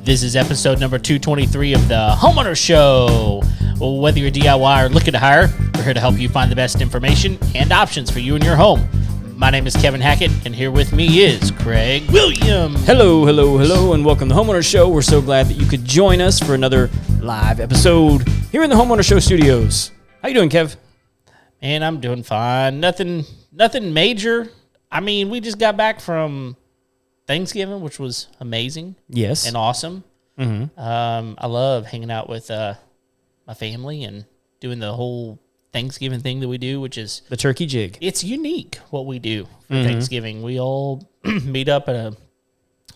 This is episode number 223 of the Homeowner Show. Well, whether you're DIY or looking to hire, we're here to help you find the best information and options for you and your home. My name is Kevin Hackett, and here with me is Craig Williams. Hello, and welcome to the Homeowner Show. We're so glad that you could join us for another live episode here in the Homeowner Show studios. How you doing, Kev? Man, I'm doing fine. Nothing major. I mean, we just got back from Thanksgiving, which was amazing. Yes. And awesome. Mm-hmm. I love hanging out with my family and doing the whole Thanksgiving thing that we do, which is The turkey jig. It's unique what we do for Thanksgiving. We all meet up at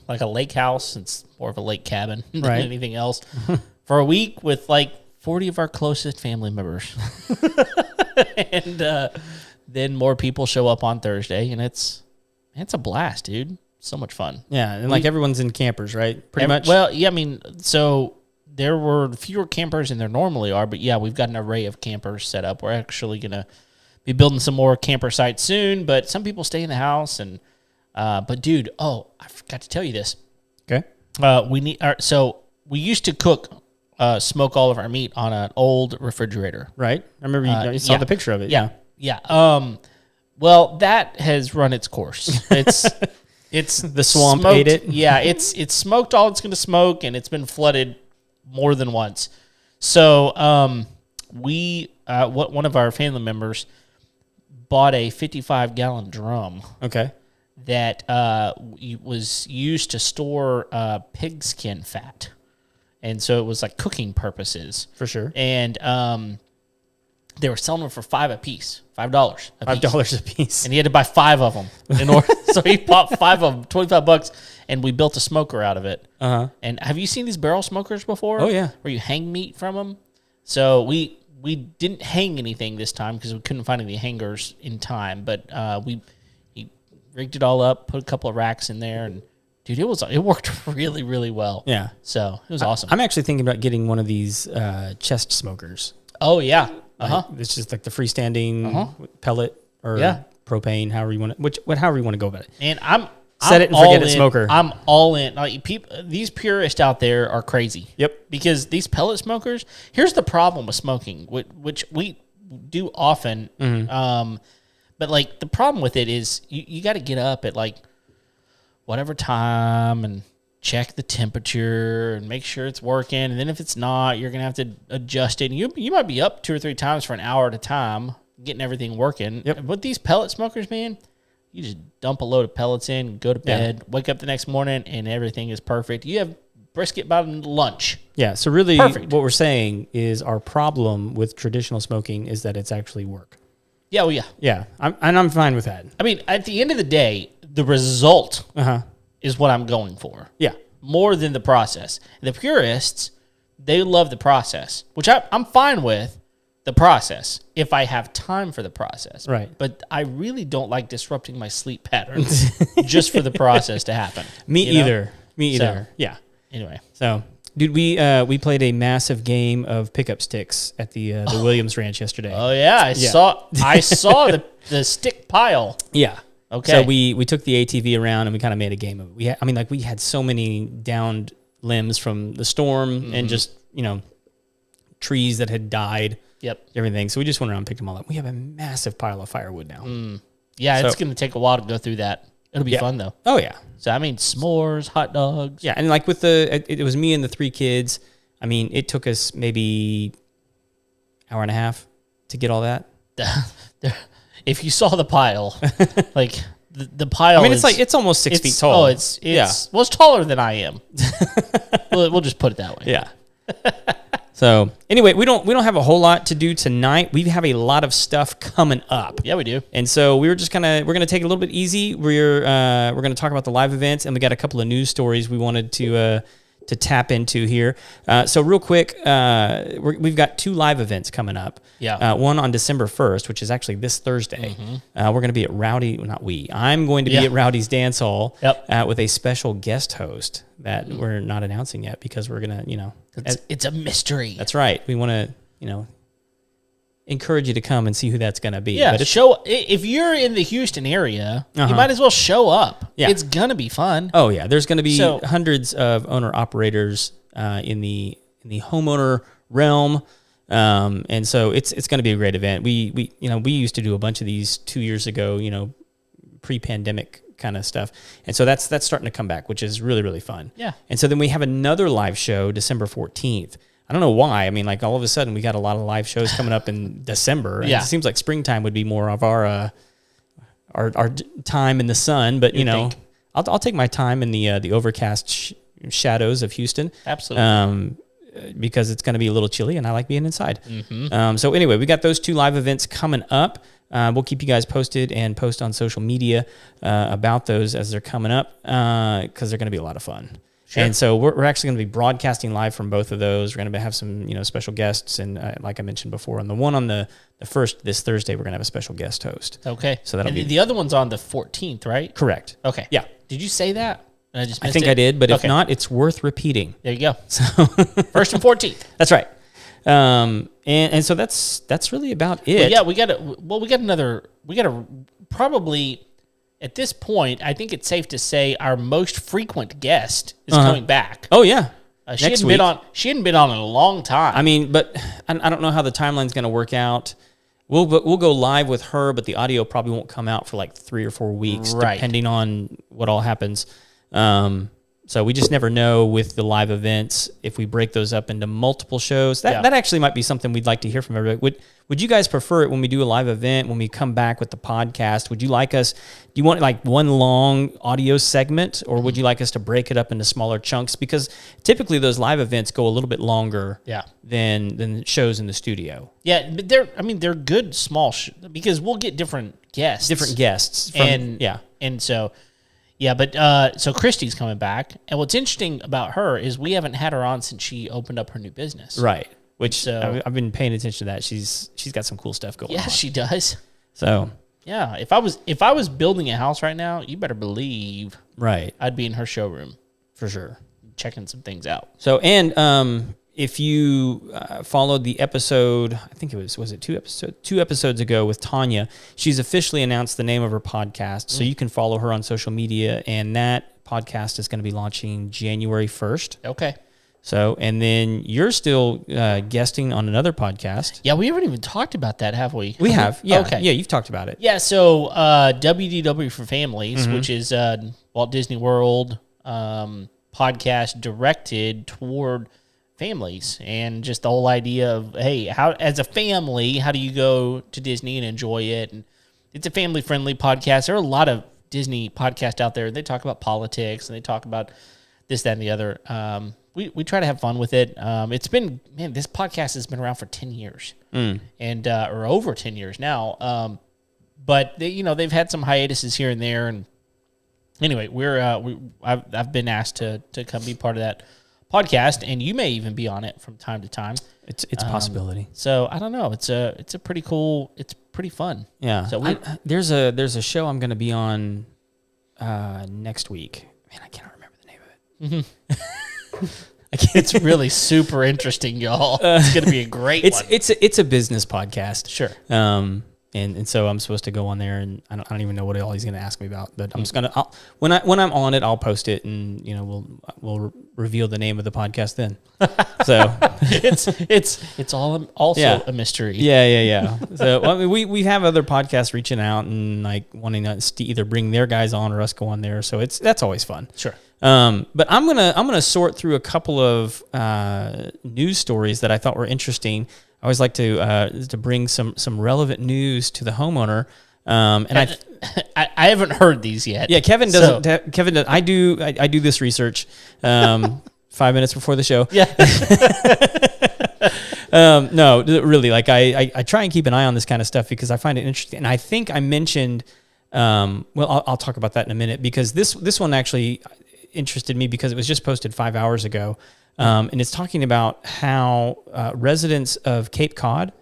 a lake house. It's more of a lake cabin than anything else for a week with like 40 of our closest family members. And then more people show up on Thursday, and it's a blast, dude. So much fun. Yeah, and like everyone's in campers, right? Pretty much. Well, yeah, I mean, so there were fewer campers than there normally are, but yeah, we've got an array of campers set up. We're actually going to be building some more camper sites soon, but some people stay in the house. And but dude, I forgot to tell you this. Okay. So we used to smoke all of our meat on an old refrigerator. Right. I remember you saw the picture of it. Yeah. Well, that has run its course. It's the swamp smoked, ate it. Yeah, it's smoked all it's going to smoke, and it's been flooded more than once. So one of our family members bought a 55-gallon drum. Okay. That was used to store pigskin fat, and so it was like cooking purposes For sure. And they were selling them for $5 a piece. $5 a piece. And he had to buy 5 of them in order. So he bought 5 of them, $25, and we built a smoker out of it. Uh-huh. And have you seen these barrel smokers before? Oh, yeah. Where you hang meat from them? So we didn't hang anything this time because we couldn't find any hangers in time. But he rigged it all up, put a couple of racks in there, and dude, it worked really, really well. Yeah. So it was awesome. I'm actually thinking about getting one of these chest smokers. Oh, yeah. Uh-huh. It's just like the freestanding pellet or propane, however you want to, however you want to go about it. And I'm set it and forget it smoker. I'm all in. Like these purists out there are crazy. Yep. Because these pellet smokers. Here's the problem with smoking, which we do often. But like the problem with it is you got to get up at like whatever time and check the temperature and make sure it's working. And then if it's not, you're going to have to adjust it. And you might be up 2 or 3 times for an hour at a time getting everything working. Yep. But these pellet smokers, man, you just dump a load of pellets in, go to bed, wake up the next morning, and everything is perfect. You have brisket by lunch. Yeah, so really Perfect. What we're saying is our problem with traditional smoking is that it's actually work. Yeah, well, yeah. Yeah, I'm fine with that. I mean, at the end of the day, the result is what I'm going for. Yeah. More than the process. The purists, they love the process, which I'm fine with the process if I have time for the process. Right. But I really don't like disrupting my sleep patterns just for the process to happen. Me either. So, yeah. Anyway. So, dude, we played a massive game of pickup sticks at the Williams Ranch yesterday. Oh yeah, I saw the stick pile. Yeah. Okay. So we took the ATV around and we kind of made a game of it. We had so many downed limbs from the storm and just, trees that had died. Yep. Everything. So we just went around and picked them all up. We have a massive pile of firewood now. Yeah, it's going to take a while to go through that. It'll be fun though. Oh yeah. So I mean, s'mores, hot dogs. Yeah, and like with it was me and the 3 kids. I mean, it took us maybe hour and a half to get all that. If you saw the pile, like the pile. I mean, it's almost 6 feet tall. Oh, it's taller than I am. we'll just put it that way. Yeah. So anyway, we don't have a whole lot to do tonight. We have a lot of stuff coming up. Yeah, we do. And so we're gonna take it a little bit easy. We're gonna talk about the live events, and we got a couple of news stories we wanted to tap into here. So real quick, we've got 2 live events coming up. Yeah. One on December 1st, which is actually this Thursday. We're going to be at I'm going to be at Rowdy's Dance Hall with a special guest host that we're not announcing yet because we're going to, it's a mystery. That's right. We want to, encourage you to come and see who that's going to be. Yeah, but if you're in the Houston area, you Uh-huh. might as well show up. Yeah. It's gonna be fun. Oh yeah, there's going to be So- hundreds of owner operators in the homeowner realm, and so it's going to be a great event. We used to do a bunch of these 2 years ago, pre-pandemic kind of stuff, and so that's starting to come back, which is really really fun. Yeah. And so then we have another live show December 14th. I don't know why. I mean, like all of a sudden we got a lot of live shows coming up in December. And Yeah. it seems like springtime would be more of our time in the sun, but think. I'll take my time in the overcast shadows of Houston. Absolutely. Because it's going to be a little chilly and I like being inside. Mm-hmm. So anyway, we got those 2 live events coming up. We'll keep you guys posted and post on social media about those as they're coming up because they're going to be a lot of fun. Sure. And so we're actually going to be broadcasting live from both of those. We're going to have some special guests, and like I mentioned before, on the one on the first this Thursday, we're going to have a special guest host. Okay. So that'll be the other one's on the 14th, right? correct. Okay. Yeah. Did you say that? And I just I missed think it? I did, but if Okay. not, it's worth repeating. There you go. So First and 14th. that's right. And so that's really about it. Well, yeah, we got to probably at this point, I think it's safe to say our most frequent guest is coming back. Oh yeah. She Next hadn't week. been on. She hadn't been on in a long time. I mean, but I don't know how the timeline's going to work out. We'll go live with her, but the audio probably won't come out for like 3 or 4 weeks, Right. depending on what all happens. So we just never know with the live events if we break those up into multiple shows. That actually might be something we'd like to hear from everybody. Would you guys prefer it when we do a live event, when we come back with the podcast? Would you like us? Do you want like one long audio segment, or would you like us to break it up into smaller chunks? Because typically those live events go a little bit longer than shows in the studio. Yeah, but they're good small because we'll get different guests. And so. Yeah, but so Christy's coming back, and what's interesting about her is we haven't had her on since she opened up her new business. Right. Which So- I've been paying attention to that. She's got some cool stuff going on. Yeah, she does. So Yeah, if I was building a house right now, you better believe right, I'd be in her showroom for sure. checking some things out. So and if you followed the episode, I think it was it 2 episodes ago with Tanya, she's officially announced the name of her podcast. So you can follow her on social media, and that podcast is going to be launching January 1st. Okay. So, and then you're still guesting on another podcast. Yeah, we haven't even talked about that, have we? We have. Yeah. Okay. Yeah, you've talked about it. Yeah, so WDW for Families, Mm-hmm. which is Walt Disney World podcast directed toward families, and just the whole idea of, hey, how as a family, how do you go to Disney and enjoy it? And it's a family-friendly podcast. There are a lot of Disney podcasts out there. They talk about politics, and they talk about this, that, and the other. We try to have fun with it. It's been, man, this podcast has been around for 10 years and or over 10 years now. But they've had some hiatuses here and there. And anyway, I've been asked to come be part of that podcast, and you may even be on it from time to time. It's a possibility. So I don't know. It's a pretty cool. It's pretty fun. Yeah. So there's a show I'm going to be on next week. Man, I cannot remember the name of it. it's really super interesting, y'all. It's going to be a great one. It's a business podcast. Sure. And so I'm supposed to go on there, and I don't even know what all he's going to ask me about, but I'm just gonna when I'm on it, I'll post it, and we'll reveal the name of the podcast then. So it's all also a mystery. Yeah. So I mean, we have other podcasts reaching out and like wanting us to either bring their guys on or us go on there. So that's always fun. Sure. But I'm gonna sort through a couple of news stories that I thought were interesting. I always like to bring some relevant news to the homeowner. And I haven't heard these yet. Yeah, Kevin doesn't. Kevin does. I do this research 5 minutes before the show. Yeah. No, really. Like I try and keep an eye on this kind of stuff because I find it interesting. And I think I mentioned. I'll talk about that in a minute because this one actually interested me because it was just posted 5 hours ago. And it's talking about how residents of Cape Cod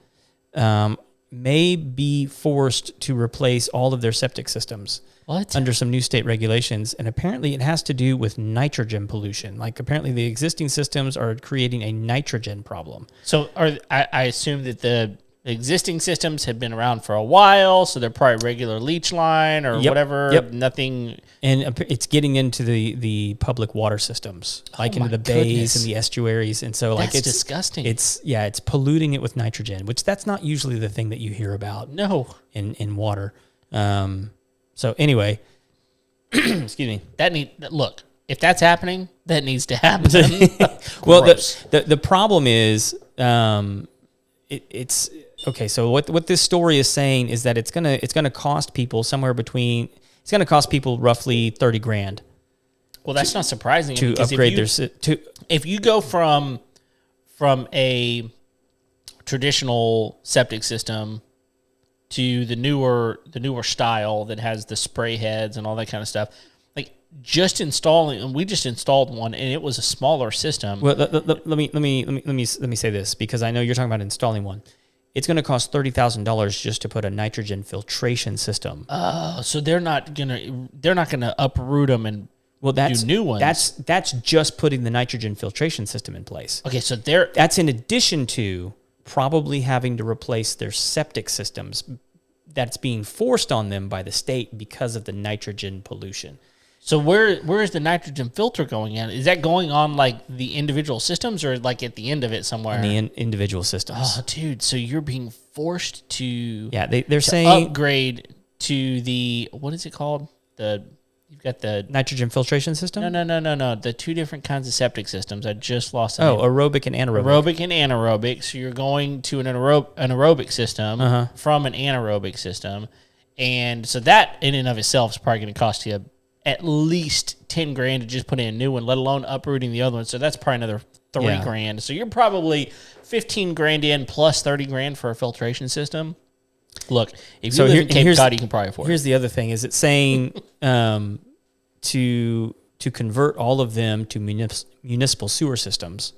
may be forced to replace all of their septic systems. What? Under some new state regulations. And apparently it has to do with nitrogen pollution. Like apparently the existing systems are creating a nitrogen problem. So I assume that existing systems had been around for a while, so they're probably regular leach line or whatever. Yep. Nothing. And it's getting into the public water systems, like into the bays and the estuaries, and so like it's disgusting. It's polluting it with nitrogen, which that's not usually the thing that you hear about. No, in water. So anyway, excuse me. Look. If that's happening, that needs to happen. Well, the problem is, it's okay. So what this story is saying is that it's gonna cost people it's gonna cost people roughly $30,000. Well, that's not surprising to upgrade if you go from a traditional septic system to the newer style that has the spray heads and all that kind of stuff. Just installing, and we just installed one, and it was a smaller system. Well, let me say this, because I know you're talking about installing one. It's going to cost $30,000 just to put a nitrogen filtration system. So they're not gonna uproot them and do new ones. That's just putting the nitrogen filtration system in place. Okay, so that's in addition to probably having to replace their septic systems that's being forced on them by the state because of the nitrogen pollution. So where is the nitrogen filter going in? Is that going on like the individual systems, or like at the end of it somewhere? In the individual systems. Oh, dude! So you're being forced to they're saying upgrade to the, what is it called? You've got the nitrogen filtration system. No. The two different kinds of septic systems. I just lost the name. Oh, aerobic and anaerobic. Aerobic and anaerobic. So you're going to an aerobic system from an anaerobic system, and so that in and of itself is probably going to cost you at least $10,000 to just put in a new one, let alone uprooting the other one. So that's probably another $3,000. So you're probably $15,000 in plus $30,000 for a filtration system. Look, if you live in Cape Cod, you can probably afford it. Here's the other thing: is it saying to convert all of them to municipal sewer systems,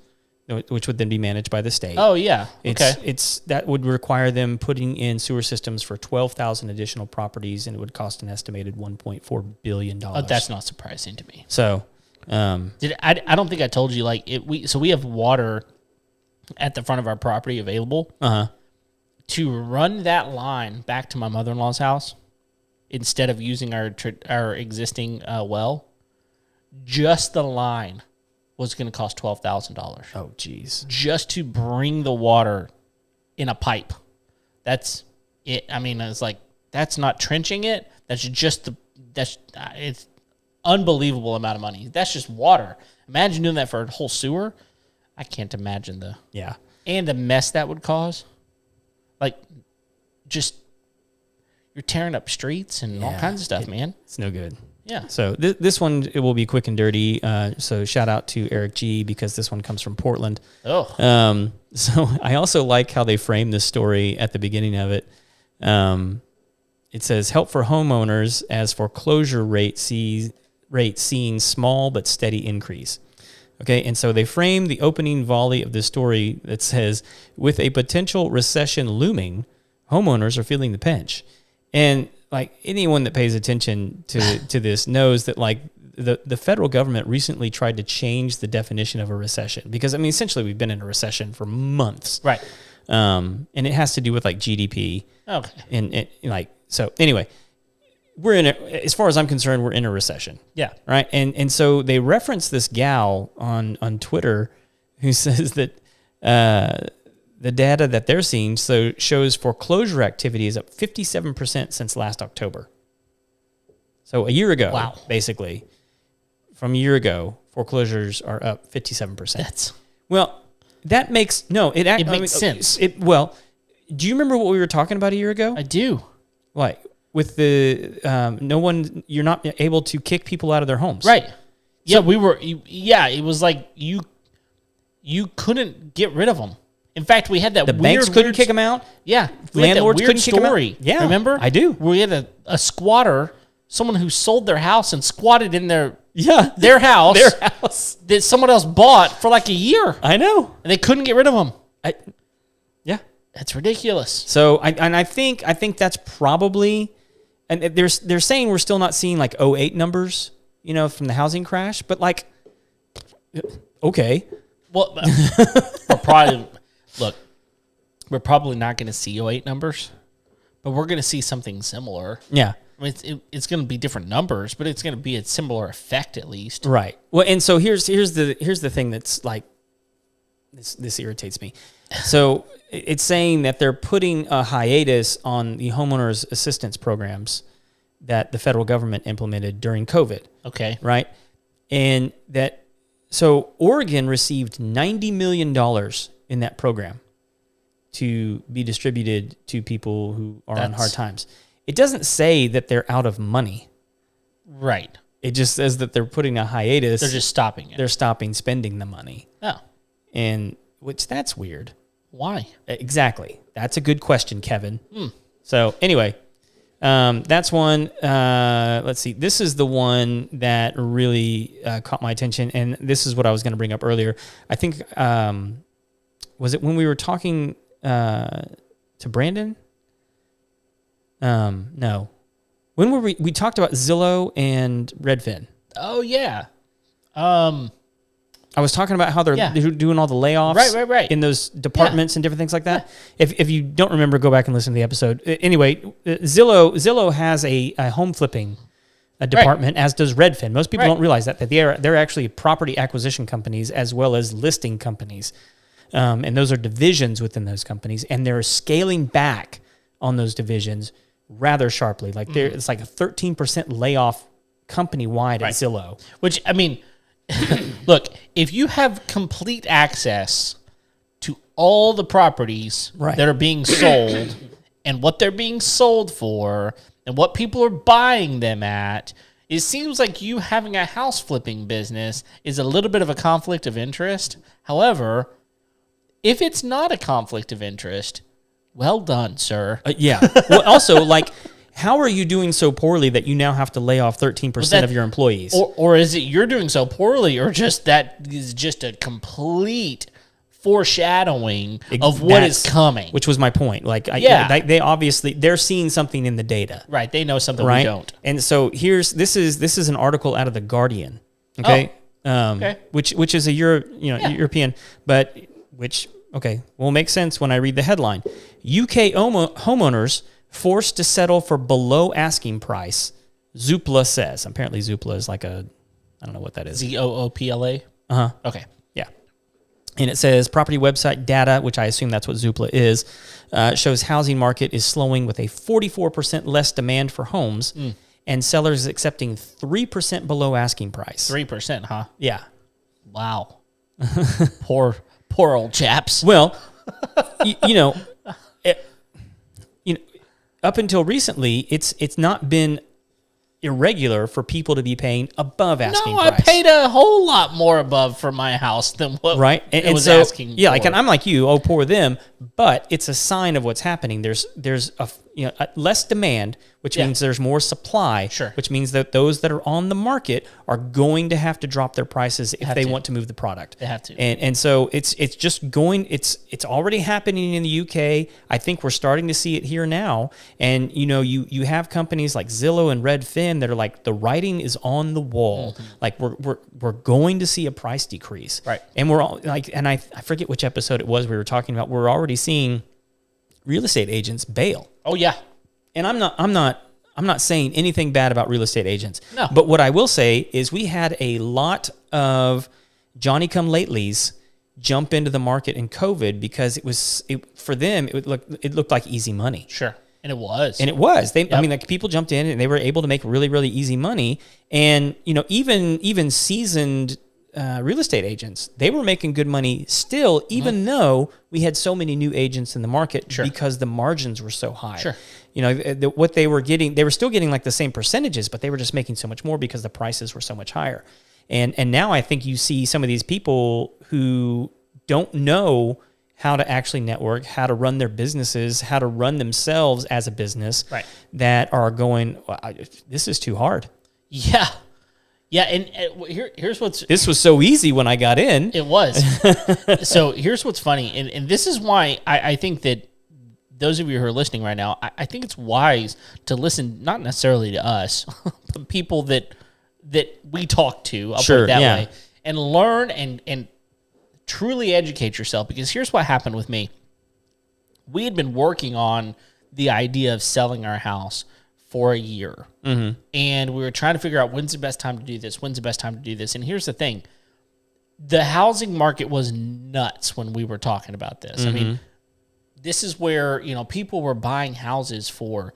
which would then be managed by the state. Oh yeah, It's that would require them putting in sewer systems for 12,000 additional properties, and it would cost an estimated $1.4 billion. Oh, that's not surprising to me. So, I don't think I told you we have water at the front of our property available. To run that line back to my mother-in-law's house instead of using our existing well, just the line was going to cost $12,000. Oh, geez. Just to bring the water in a pipe. That's it. I mean, it's like, that's not trenching it. That's just it's unbelievable amount of money. That's just water. Imagine doing that for a whole sewer. I can't imagine and the mess that would cause. Like, just, you're tearing up streets and all kinds of stuff, man. It's no good. Yeah. So this one, it will be quick and dirty. So shout out to Eric G, because this one comes from Portland. Oh. So I also like how they frame this story at the beginning of it. It says, help for homeowners as foreclosure rate seeing small but steady increase. Okay, and so they frame the opening volley of this story that says, with a potential recession looming, homeowners are feeling the pinch. And like anyone that pays attention to this knows that like the federal government recently tried to change the definition of a recession, because I mean, essentially we've been in a recession for months. Right. And it has to do with like GDP. Okay. And so anyway, as far as I'm concerned, we're in a recession. Yeah. Right. And so they reference this gal on Twitter who says that the data that they're seeing shows foreclosure activity is up 57% since last October. So a year ago, basically, from a year ago, foreclosures are up 57%. That makes sense. Do you remember what we were talking about a year ago? I do. Like with you're not able to kick people out of their homes. Right. Yeah, it was like you couldn't get rid of them. In fact, we had that the banks couldn't kick them out. Yeah, landlords couldn't kick them out. Yeah, remember? I do. We had a squatter, someone who sold their house and squatted in their house that someone else bought for like a year. I know, and they couldn't get rid of them. Yeah, that's ridiculous. So I think that's probably, and they're saying we're still not seeing like 2008 numbers, from the housing crash, but like, okay, well, probably. Look, we're probably not going to see '08 numbers, but we're going to see something similar. Yeah. I mean, it's going to be different numbers, but it's going to be a similar effect at least. Right. Well, and so here's the thing that's like this irritates me. So it's saying that they're putting a hiatus on the homeowners assistance programs that the federal government implemented during COVID. Okay. Right. And so Oregon received $90 million in that program to be distributed to people who are on hard times. It doesn't say that they're out of money. Right. It just says that they're putting a hiatus. They're just stopping it. They're stopping spending the money. Oh. And that's weird. Why? Exactly. That's a good question, Kevin. So anyway, that's one. Let's see. This is the one that really caught my attention, and this is what I was going to bring up earlier. I think, was it when we were talking to Brandon? No. When were we talked about Zillow and Redfin? Oh, yeah. I was talking about how they're doing all the layoffs right. in those departments and different things like that. Yeah. If you don't remember, go back and listen to the episode. Anyway, Zillow has a home flipping department, as does Redfin. Most people don't realize that they're actually property acquisition companies as well as listing companies, and those are divisions within those companies, and they're scaling back on those divisions rather sharply. Like it's like a 13% layoff company wide at Zillow. Which, I mean, look, if you have complete access to all the properties that are being sold and what they're being sold for and what people are buying them at, it seems like you having a house flipping business is a little bit of a conflict of interest. However, if it's not a conflict of interest, well done, sir. Yeah. Well, also, like, how are you doing so poorly that you now have to lay off 13% of your employees? Or is it you're doing so poorly, or just that is just a complete foreshadowing of what is coming? Which was my point. Like, they obviously, they're seeing something in the data. Right. They know something we don't. And so this is an article out of The Guardian. Okay. Which is a European, but which will make sense when I read the headline. UK homeowners forced to settle for below asking price, Zoopla says. Apparently Zoopla is like I don't know what that is. Zoopla? Uh-huh. Okay. Yeah. And it says property website data, which I assume that's what Zoopla is, shows housing market is slowing with a 44% less demand for homes and sellers accepting 3% below asking price. 3%, huh? Yeah. Wow. Poor old chaps. Well, up until recently, it's not been irregular for people to be paying above asking price. I paid a whole lot more above for my house than what it was asking for. Like, and I'm like you, poor them, but it's a sign of what's happening. There's a less demand, which means there's more supply, which means that those that are on the market are going to have to drop their prices if they want to move the product. They have to. And so it's just going, it's already happening in the UK. I think we're starting to see it here now. And you have companies like Zillow and Redfin that are like, the writing is on the wall. Mm-hmm. Like we're going to see a price decrease. Right. And we're all like, and I forget which episode it was we were talking about, we're already seeing real estate agents bail. Oh yeah. And I'm not saying anything bad about real estate agents. No. But what I will say is we had a lot of Johnny-come-latelys jump into the market in COVID because for them it looked like easy money. Sure. And it was. I mean, like, people jumped in and they were able to make really, really easy money. And even seasoned real estate agents, they were making good money still, even though we had so many new agents in the market because the margins were so high. Sure. What they were getting, they were still getting like the same percentages, but they were just making so much more because the prices were so much higher. And now I think you see some of these people who don't know how to actually network, how to run their businesses, how to run themselves as a business, that are going, this is too hard. Yeah. Yeah, and here's what's... This was so easy when I got in. It was. So here's what's funny, and this is why I think that those of you who are listening right now, I think it's wise to listen, not necessarily to us, but people that we talk to, I'll put it that way, and learn and truly educate yourself, because here's what happened with me. we had been working on the idea of selling our house for a year. Mm-hmm. And we were trying to figure out when's the best time to do this, when's the best time to do this. And here's the thing. The housing market was nuts when we were talking about this. I mean, this is where, people were buying houses for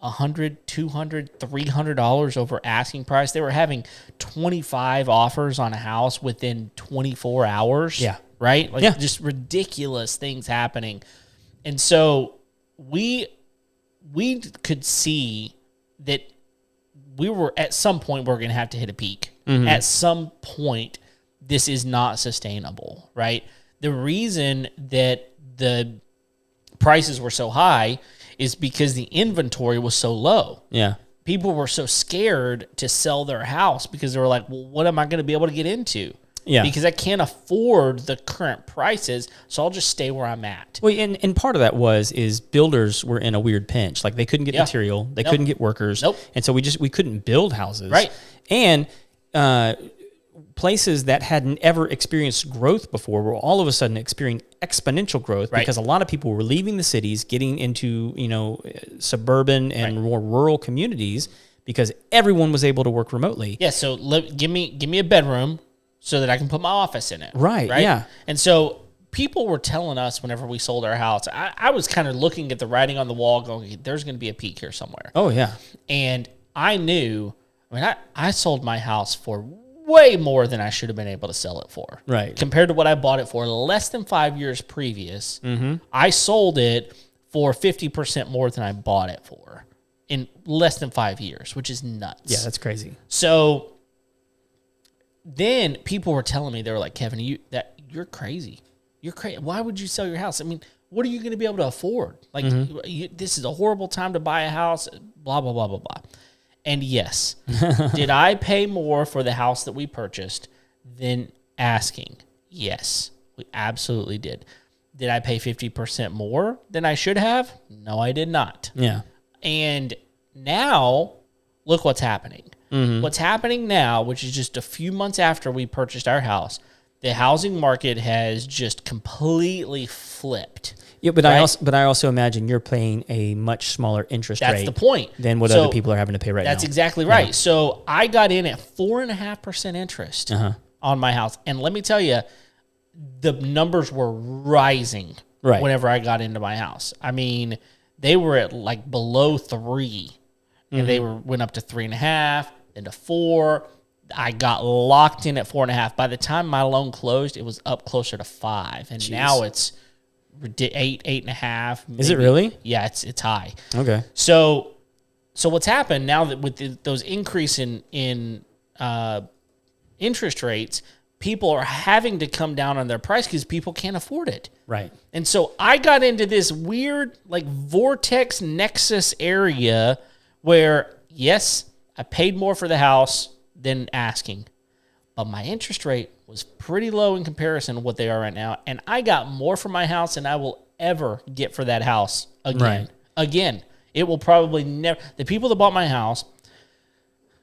$100, $200, $300 over asking price. They were having 25 offers on a house within 24 hours. Yeah. Right? Just ridiculous things happening. And so we could see that we were at some point we're going to have to hit a peak. Mm-hmm. At some point, this is not sustainable, right? The reason that the prices were so high is because the inventory was so low. Yeah. People were so scared to sell their house because they were like, well, what am I going to be able to get into? Yeah. Because I can't afford the current prices, so I'll just stay where I'm at. Well, and part of that is builders were in a weird pinch. Like they couldn't get material, they couldn't get workers. Nope. And so we couldn't build houses. Right. And places that hadn't ever experienced growth before were all of a sudden experiencing exponential growth because a lot of people were leaving the cities, getting into, suburban and more rural communities because everyone was able to work remotely. Yeah, so give me a bedroom so that I can put my office in it. Right, yeah. And so people were telling us whenever we sold our house, I was kind of looking at the writing on the wall going, there's going to be a peak here somewhere. Oh, yeah. And I knew, I sold my house for way more than I should have been able to sell it for. Right. Compared to what I bought it for less than 5 years previous, I sold it for 50% more than I bought it for in less than 5 years, which is nuts. Yeah, that's crazy. So then people were telling me, they were like, Kevin, you're crazy. You're crazy. Why would you sell your house? I mean, what are you going to be able to afford? Like, this is a horrible time to buy a house, blah, blah, blah, blah, blah. And yes, did I pay more for the house that we purchased than asking? Yes, we absolutely did. Did I pay 50% more than I should have? No, I did not. Yeah. And now, look what's happening. What's happening now, which is just a few months after we purchased our house, the housing market has just completely flipped. Yeah, but right? I also imagine you're paying a much smaller interest rate. That's the point. Than what other people are having to pay right now. That's exactly right. Yeah. So I got in at 4.5% interest on my house, and let me tell you, the numbers were rising whenever I got into my house. I mean, they were at like below 3, and they went up to 3.5, then to 4. I got locked in at 4.5. By the time my loan closed, it was up closer to 5, and now it's 8.5. Maybe. Is it really? Yeah, it's high. Okay. So what's happened now that with those increase in interest rates, people are having to come down on their price because people can't afford it. Right. And so I got into this weird like vortex nexus area where, yes, I paid more for the house than asking, but my interest rate was pretty low in comparison to what they are right now, and I got more for my house than I will ever get for that house again. Right. Again, it will probably never. The people that bought my house,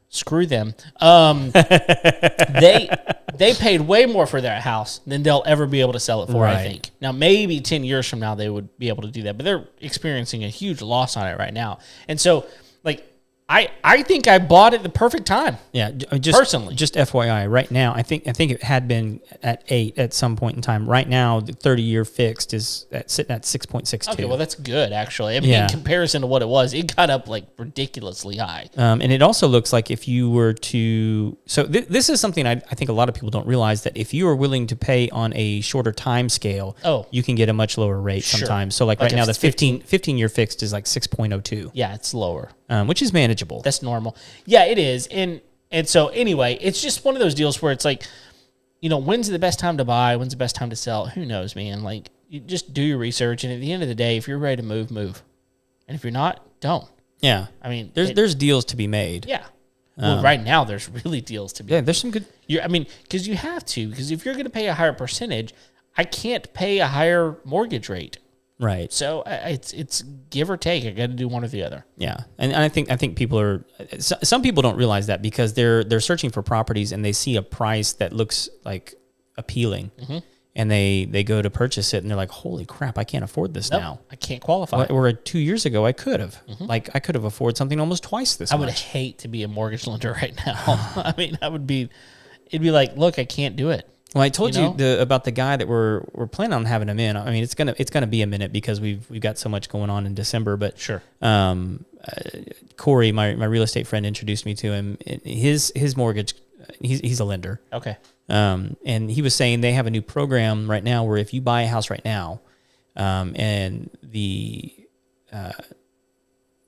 screw them. They paid way more for their house than they'll ever be able to sell it for. I think now maybe 10 years from now they would be able to do that, but they're experiencing a huge loss on it right now, and so like. I think I bought it the perfect time. Yeah, personally. Just FYI, right now, I think it had been at 8 at some point in time. Right now, the 30-year fixed is sitting at 6.62. Okay, well that's good actually. I mean, in comparison to what it was, it got up like ridiculously high. And it also looks like if you were to, so this is something I think a lot of people don't realize, that if you are willing to pay on a shorter time scale, you can get a much lower rate sometimes. So like right now, the 15-year fixed is like 6.02. Yeah, it's lower. Which is manageable. That's normal. Yeah, it is. And so anyway, it's just one of those deals where it's like, when's the best time to buy? When's the best time to sell? Who knows, man? Like, you just do your research. And at the end of the day, if you're ready to move. And if you're not, don't. Yeah. I mean, there's deals to be made. Yeah. Well, right now, there's really deals to be made. Yeah, there's some good. Because you have to. Because if you're going to pay a higher percentage, I can't pay a higher mortgage rate. Right. So it's give or take. I got to do one or the other. Yeah, and I think people are. Some people don't realize that because they're searching for properties and they see a price that looks like appealing, and they go to purchase it, and they're like, holy crap, I can't afford this now. I can't qualify. Or 2 years ago, I could have. Like, I could have afforded something almost twice this I much. would hate to be a mortgage lender right now. I mean, it'd be like, look, I can't do it. Well, I told you about the guy that we're planning on having him in. I mean, it's gonna be a minute because we've got so much going on in December. But sure, Corey, my real estate friend, introduced me to him. His mortgage, he's a lender. Okay. And he was saying they have a new program right now where if you buy a house right now, and the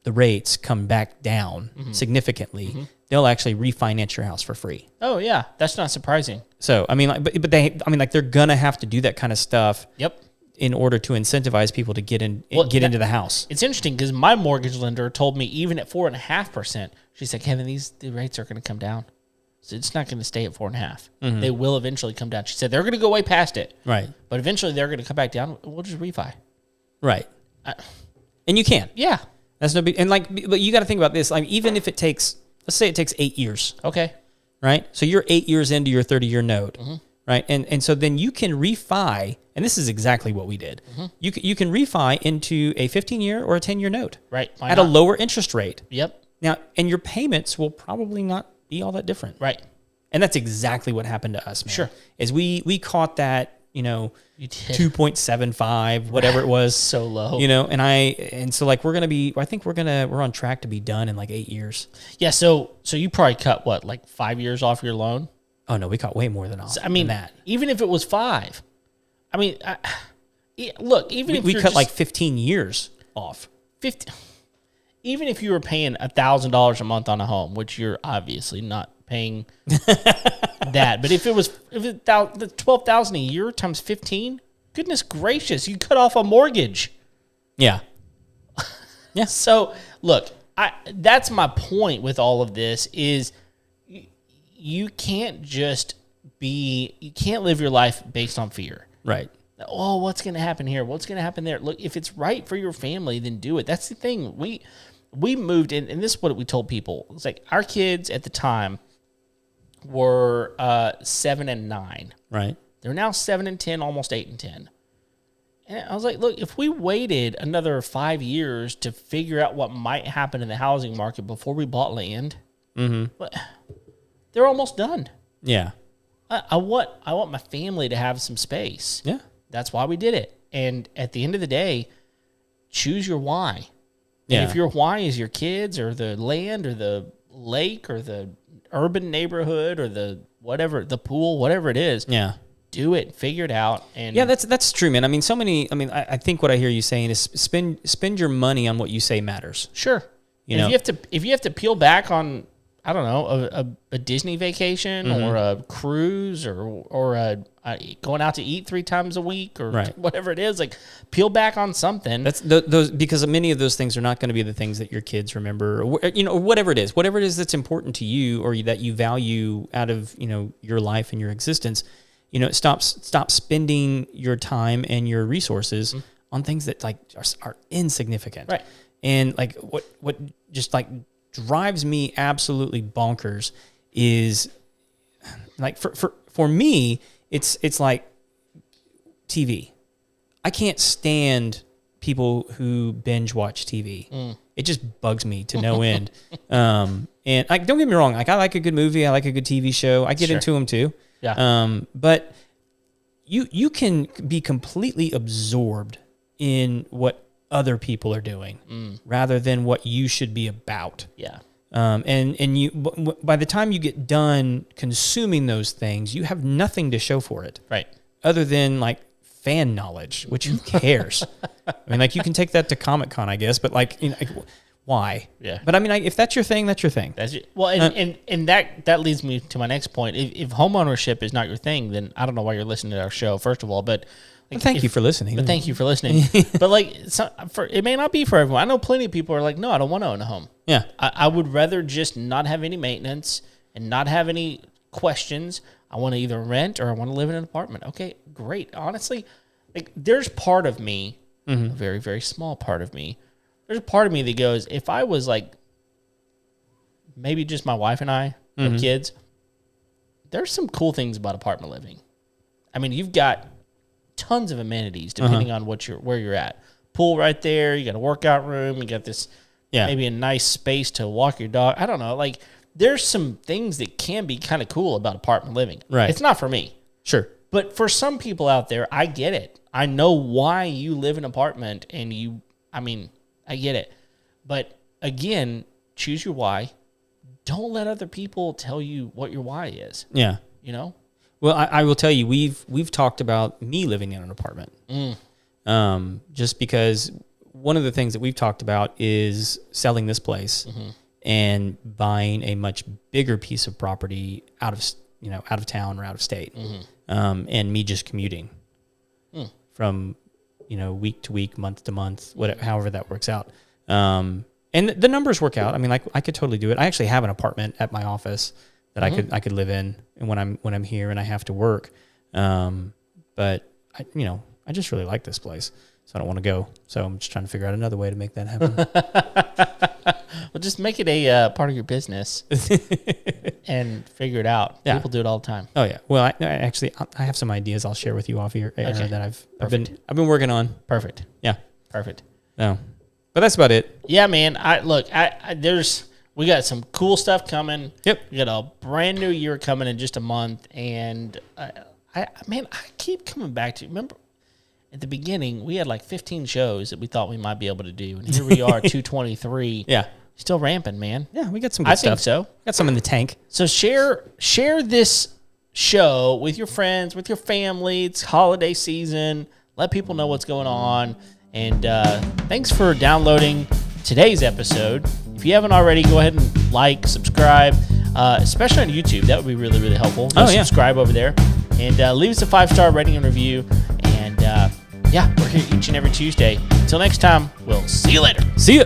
rates come back down significantly, they'll actually refinance your house for free. Oh yeah, that's not surprising. So I mean, they're gonna have to do that kind of stuff. Yep. In order to incentivize people to get into the house. It's interesting because my mortgage lender told me even at 4.5%, she said, Kevin, the rates are going to come down. So it's not going to stay at 4.5%. They will eventually come down. She said they're going to go way past it. Right. But eventually they're going to come back down. We'll just refi. Right. And you can. Yeah. That's no big. And but you got to think about this. Like, even if it takes, let's say it takes 8 years. Okay. Right. So you're 8 years into your 30-year note. Right. And so then you can refi, and this is exactly what we did. You can refi into a 15-year or a 10-year note. Right. A lower interest rate. Yep. Now, and your payments will probably not be all that different. Right. And that's exactly what happened to us, man. Sure. Is we caught that, 2.75, whatever it was. So low. And so like I think we're on track to be done in like 8 years. Yeah, so you probably cut what, like 5 years off your loan? Oh no, we caught way more than that. Even if it was 5, I mean, look, even if we cut like 15 years off. 50. Even if you were paying $1,000 a month on a home, which you're obviously not paying that, but if it was $12,000 a year times 15, goodness gracious, you cut off a mortgage. Yeah. Yeah. So look, that's my point with all of this is you can't live your life based on fear. Right. Oh, what's going to happen here? What's going to happen there? Look, if it's right for your family, then do it. That's the thing. We moved in, and this is what we told people. It's like our kids at the time were 7 and 9. Right. They're now 7 and 10, almost 8 and 10. And I was like, look, if we waited another 5 years to figure out what might happen in the housing market before we bought land, they're almost done. Yeah. I want my family to have some space. Yeah. That's why we did it. And at the end of the day, choose your why. Yeah. And if your why is your kids or the land or the lake or the urban neighborhood or the whatever, the pool, whatever it is, do it, figure it out. And yeah, that's true, man. I mean, I think what I hear you saying is spend your money on what you say matters. Sure. If you have to peel back on, I don't know, a Disney vacation or a cruise or going out to eat 3 times a week or whatever it is, like peel back on something. That's those, because many of those things are not going to be the things that your kids remember, or whatever it is that's important to you or that you value out of your life and your existence. Stop spending your time and your resources on things that like are insignificant. Right. And like what just like drives me absolutely bonkers is like for me, it's like TV. I can't stand people who binge watch TV. It just bugs me to no end. And like, don't get me wrong. Like, I like a good movie. I like a good TV show. I get into them too. Yeah. But you can be completely absorbed in what other people are doing rather than what you should be about. Yeah. And you, by the time you get done consuming those things, you have nothing to show for it. Right. Other than like fan knowledge, which who cares? I mean, like you can take that to Comic-Con, I guess, but like, why? Yeah. But I mean, if that's your thing, that's your thing. That's it. Well, and that leads me to my next point. If homeownership is not your thing, then I don't know why you're listening to our show, first of all, but like, thank you for listening. But thank you for listening. But like, it may not be for everyone. I know plenty of people are like, no, I don't want to own a home. Yeah. I would rather just not have any maintenance and not have any questions. I want to either rent or I want to live in an apartment. Okay, great. Honestly, like there's part of me, a very, very small part of me, there's a part of me that goes, if I was like maybe just my wife and I, no kids, there's some cool things about apartment living. I mean, you've got tons of amenities depending on where you're at. Pool right there. You got a workout room. You got this maybe a nice space to walk your dog. I don't know. Like, there's some things that can be kind of cool about apartment living. Right. It's not for me. Sure. But for some people out there, I get it. I know why you live in an apartment, and I get it. But again, choose your why. Don't let other people tell you what your why is. Yeah. You know? Well, I will tell you, we've talked about me living in an apartment. Just because one of the things that we've talked about is selling this place and buying a much bigger piece of property out of town or out of state, and me just commuting from week to week, month to month, however that works out. And the numbers work out. I mean, like, I could totally do it. I actually have an apartment at my office that I could live in, and when I'm here and I have to work. But I just really like this place, so I don't want to go. So I'm just trying to figure out another way to make that happen. Well, just make it a part of your business and figure it out. Yeah. People do it all the time. Oh yeah. Well, I have some ideas I'll share with you off here that I've been working on. Perfect. Yeah. Perfect. No, but that's about it. Yeah, man. We got some cool stuff coming. Yep. We got a brand new year coming in just a month, and I keep coming back to, remember at the beginning we had like 15 shows that we thought we might be able to do, and here we are 223. Yeah. Still ramping, man. Yeah, we got some good stuff. I think so. Got some in the tank. So share this show with your friends, with your family. It's holiday season. Let people know what's going on. And thanks for downloading today's episode. If you haven't already, go ahead and like, subscribe, especially on YouTube. That would be really, really helpful. Subscribe over there. And leave us a 5-star rating and review. And we're here each and every Tuesday. Until next time, we'll see you later. See ya.